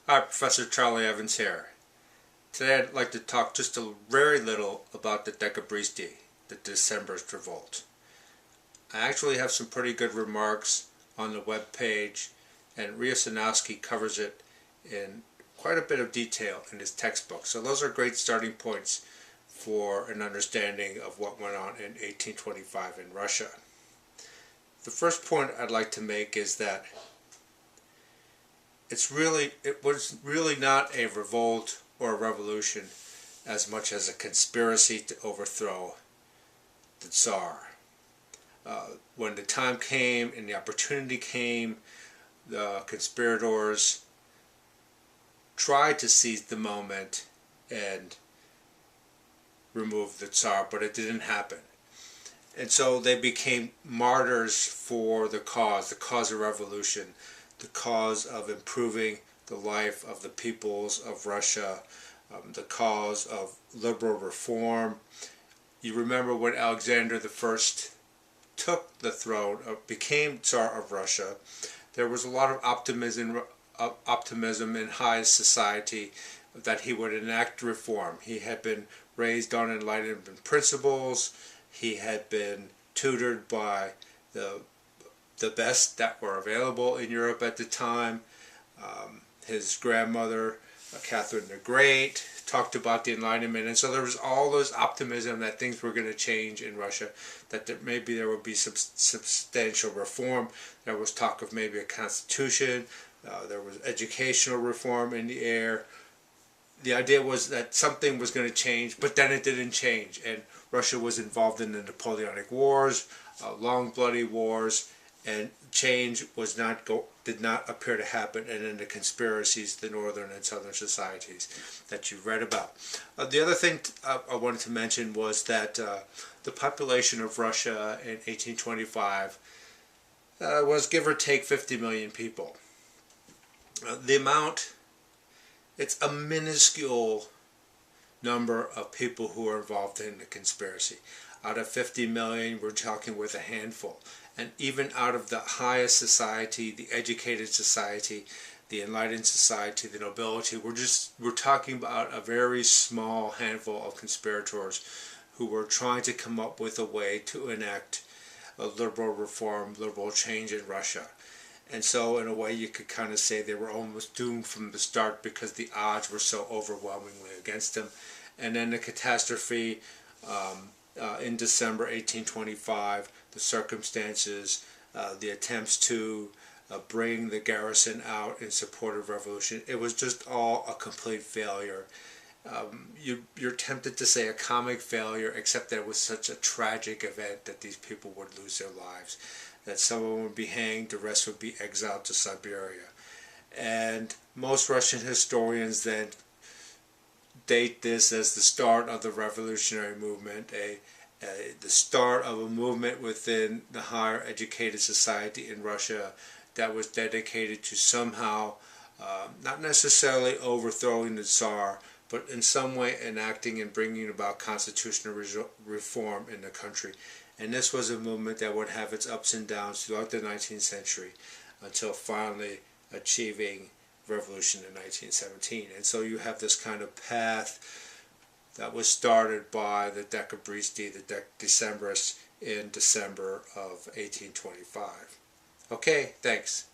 Hi, Professor Charlie Evans here. Today I'd like to talk just a very little about the Decembristi, the Decembrist revolt. I actually have some pretty good remarks on the web page, and Riosanowski covers it in quite a bit of detail in his textbook. So those are great starting points for an understanding of what went on in 1825 in Russia. The first point I'd like to make is that it was really not a revolt or a revolution as much as a conspiracy to overthrow the Tsar. When the time came and the opportunity came, the conspirators tried to seize the moment and remove the Tsar, but it didn't happen. And so they became martyrs for the cause of revolution, the cause of improving the life of the peoples of Russia, the cause of liberal reform. You remember when Alexander I took the throne, became Tsar of Russia, there was a lot of optimism in high society that he would enact reform. He had been raised on Enlightenment principles. He had been tutored by the best that were available in Europe at the time. His grandmother, Catherine the Great, talked about the Enlightenment, and so there was all this optimism that things were going to change in Russia, that maybe there would be substantial reform. There was talk of maybe a constitution. There was educational reform in the air. The idea was that something was going to change, but then it didn't change, and Russia was involved in the Napoleonic Wars, long bloody wars, and change did not appear to happen, and in the conspiracies, the northern and southern societies that you've read about. The other thing I wanted to mention was that the population of Russia in 1825 was give or take 50 million people. It's a minuscule number of people who are involved in the conspiracy. Out of 50 million, we're talking with a handful. And even out of the highest society, the educated society, the enlightened society, the nobility, we're talking about a very small handful of conspirators who were trying to come up with a way to enact a liberal reform, liberal change in Russia. And so in a way you could kind of say they were almost doomed from the start because the odds were so overwhelmingly against them. And then the catastrophe in December 1825, the circumstances, the attempts to bring the garrison out in support of revolution, it was just all a complete failure. You're tempted to say a comic failure, except that it was such a tragic event that these people would lose their lives, that someone would be hanged, the rest would be exiled to Siberia. And most Russian historians then date this as the start of the revolutionary movement, the start of a movement within the higher educated society in Russia that was dedicated to somehow, not necessarily overthrowing the Tsar, but in some way enacting and bringing about constitutional reform in the country. And this was a movement that would have its ups and downs throughout the 19th century until finally achieving revolution in 1917. And so you have this kind of path that was started by the Decembristi, the Decembrists, in December of 1825. Okay, thanks.